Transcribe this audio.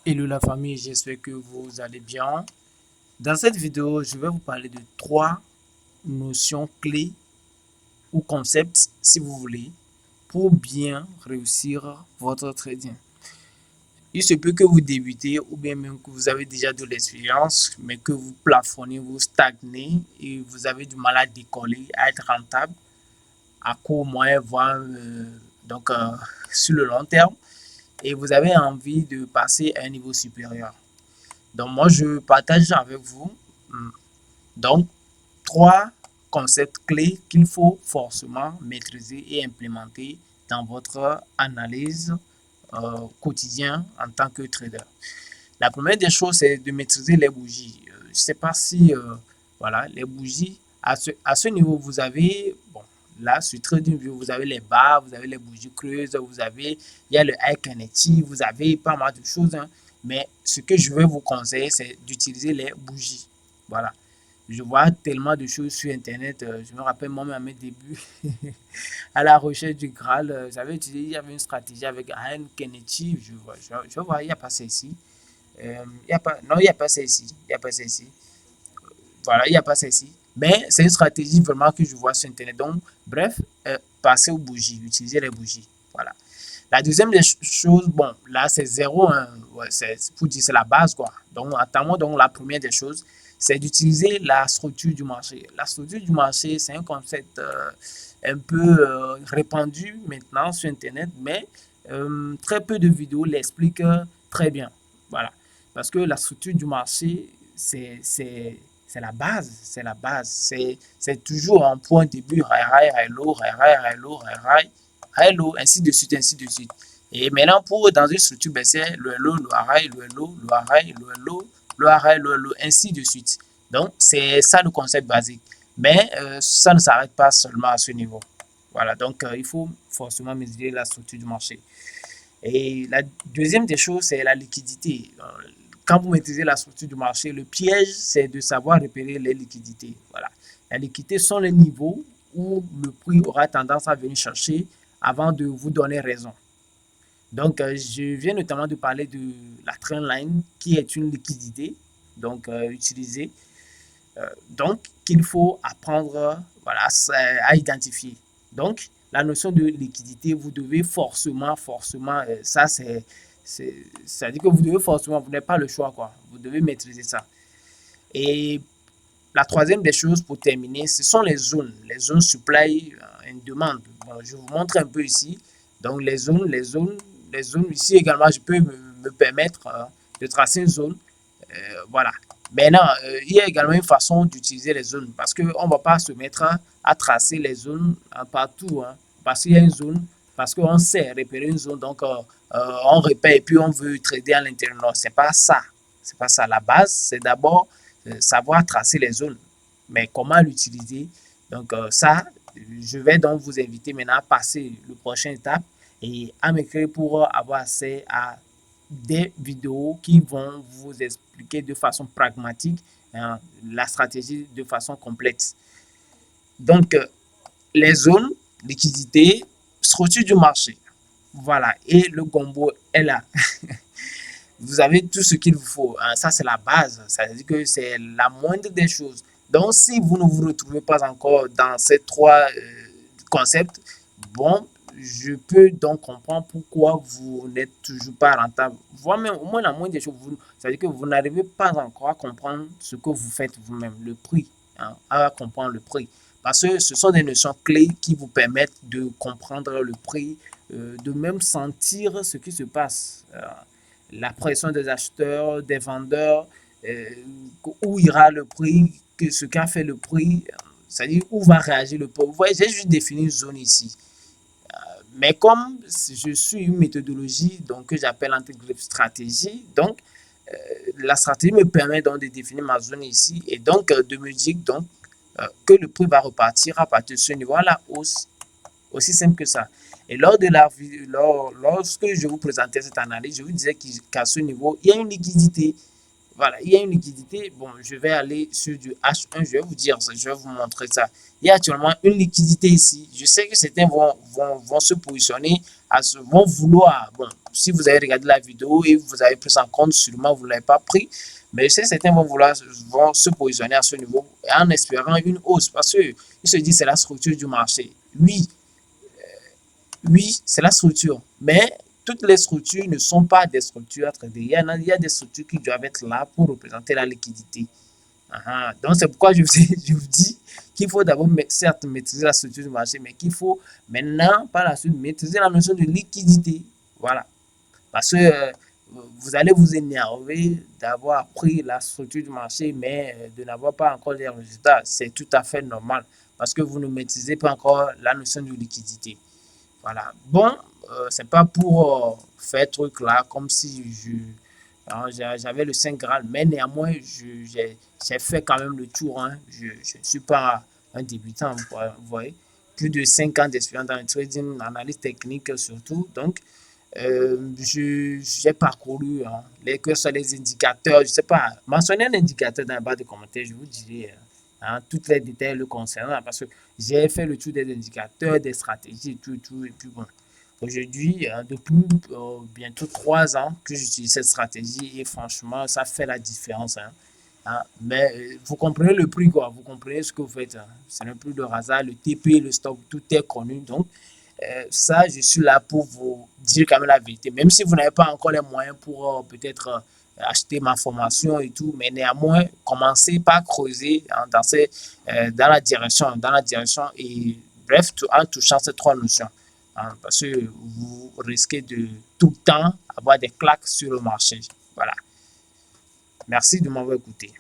Hello la famille, j'espère que vous allez bien. Dans cette vidéo, je vais vous parler de trois notions clés ou concepts, si vous voulez, pour bien réussir votre trading. Il se peut que vous débutez ou bien même que vous avez déjà de l'expérience, mais que vous plafonnez, vous stagnez et vous avez du mal à décoller, à être rentable à court, moyen, voire sur le long terme. Et vous avez envie de passer à un niveau supérieur. Donc, moi, je partage avec vous donc trois concepts clés qu'il faut forcément maîtriser et implémenter dans votre analyse quotidienne en tant que trader. La première des choses, c'est de maîtriser les bougies. Je ne sais pas si, voilà, les bougies, à ce niveau, vous avez, bon, là, sur TradingView, vous avez les barres, vous avez les bougies creuses, il y a le high kinetic, vous avez pas mal de choses, hein. Mais ce que je vais vous conseiller, c'est d'utiliser les bougies. Voilà. Je vois tellement de choses sur Internet. Je me rappelle moi-même à mes débuts, à la recherche du Graal, j'avais utilisé, il y avait une stratégie avec High Kinetic. Je vois, il n'y a pas celle-ci. Y a pas, non, il n'y a pas celle-ci. Il n'y a pas celle-ci. Voilà, il n'y a pas celle-ci. Mais c'est une stratégie vraiment que je vois sur Internet. Donc, bref, passer aux bougies, utiliser les bougies. Voilà. La deuxième des choses, bon, là, c'est zéro, hein, ouais, c'est pour dire c'est la base, quoi. Donc, attendons, donc, la première des choses, c'est d'utiliser la structure du marché. La structure du marché, c'est un concept un peu répandu maintenant sur Internet, mais très peu de vidéos l'expliquent très bien. Voilà. Parce que la structure du marché, c'est la base, c'est la base. C'est toujours un point de début, high, high, low, high, high, low, high, hello, ainsi de suite, ainsi de suite. Et maintenant, pour dans une structure, ben, c'est le hello, le high, le hello, le high, le hello, le high, le hello, ainsi de suite. Donc, c'est ça le concept basique. Mais ça ne s'arrête pas seulement à ce niveau. Voilà, donc il faut forcément mesurer la structure du marché. Et la deuxième des choses, c'est la liquidité. Quand vous maîtrisez la structure du marché, le piège, c'est de savoir repérer les liquidités. Voilà. Les liquidités sont les niveaux où le prix aura tendance à venir chercher avant de vous donner raison. Donc, je viens notamment de parler de la trendline qui est une liquidité donc utilisée, donc qu'il faut apprendre voilà, à identifier. Donc, la notion de liquidité, vous devez forcément, ça c'est-à-dire que vous devez forcément, vous n'avez pas le choix, quoi. Vous devez maîtriser ça. Et la troisième des choses pour terminer, ce sont les zones supply and demand. Bon, je vous montre un peu ici. Donc les zones ici également, je peux me permettre de tracer une zone. Voilà. Maintenant, il y a également une façon d'utiliser les zones parce qu'on ne va pas se mettre à tracer les zones partout, hein, parce qu'il y a une zone, parce qu'on sait repérer une zone, donc on repère et puis on veut trader à l'intérieur. Non, c'est pas ça. C'est pas ça. La base, c'est d'abord savoir tracer les zones. Mais comment l'utiliser? Donc ça, je vais donc vous inviter maintenant à passer le prochaine étape et à m'écrire pour avoir accès à des vidéos qui vont vous expliquer de façon pragmatique la stratégie de façon complète. Donc, les zones, liquidité, structure du marché. Voilà, et le combo est là. Vous avez tout ce qu'il vous faut. Ça, c'est la base. Ça veut dire que c'est la moindre des choses. Donc, si vous ne vous retrouvez pas encore dans ces trois concepts, bon, je peux donc comprendre pourquoi vous n'êtes toujours pas rentable. Voire même, au moins la moindre des choses, c'est-à-dire que vous n'arrivez pas encore à comprendre ce que vous faites vous-même, le prix, hein, à comprendre le prix. Parce que ce sont des notions clés qui vous permettent de comprendre le prix, de même sentir ce qui se passe. La pression des acheteurs, des vendeurs, où ira le prix, ce qu'a fait le prix, c'est-à-dire où va réagir le prix. Vous voyez, j'ai juste défini une zone ici. Mais comme je suis une méthodologie donc, que j'appelle entre stratégie, donc la stratégie me permet donc de définir ma zone ici et donc de me dire donc, que le prix va repartir à partir de ce niveau à la hausse. Aussi simple que ça. Et lorsque je vous présentais cette analyse, je vous disais qu'à ce niveau, il y a une liquidité. Voilà, il y a une liquidité. Bon, je vais aller sur du H1, je vais vous dire, je vais vous montrer ça. Il y a actuellement une liquidité ici. Je sais que certains vont se positionner, vont vouloir, bon, si vous avez regardé la vidéo et vous avez pris en compte, sûrement vous ne l'avez pas pris. Mais certains vont se positionner à ce niveau en espérant une hausse parce qu'ils se disent c'est la structure du marché. Oui, oui, c'est la structure. Mais toutes les structures ne sont pas des structures à trader. Il y a des structures qui doivent être là pour représenter la liquidité. Donc, c'est pourquoi je vous dis qu'il faut d'abord, certes, maîtriser la structure du marché, mais qu'il faut maintenant, par la suite, maîtriser la notion de liquidité. Voilà. Parce que vous allez vous énerver d'avoir appris la structure du marché, mais de n'avoir pas encore les résultats. C'est tout à fait normal parce que vous ne maîtrisez pas encore la notion de liquidité. Voilà. Bon, c'est pas pour faire truc là comme si j'avais le Saint Graal, mais néanmoins, j'ai fait quand même le tour. Hein. Je ne suis pas un débutant, vous voyez. Plus de 5 ans d'expérience dans le trading, analyse technique surtout. Donc, j'ai parcouru que ce soit les indicateurs, je sais pas, mentionnez un indicateur dans la barre de commentaires, je vous dirai tous les détails le concernant parce que j'ai fait le tour des indicateurs, des stratégies et tout, et puis bon. Aujourd'hui, depuis bientôt 3 ans que j'utilise cette stratégie et franchement, ça fait la différence. Mais vous comprenez le prix, quoi. Vous comprenez ce que vous faites. Ce n'est plus de hasard. Le TP, le stop, tout est connu. Donc, ça, je suis là pour vous dire quand même la vérité. Même si vous n'avez pas encore les moyens pour peut-être acheter ma formation et tout, mais néanmoins, commencez par creuser dans la direction et bref, en touchant ces 3 notions. Parce que vous risquez de tout le temps avoir des claques sur le marché. Voilà. Merci de m'avoir écouté.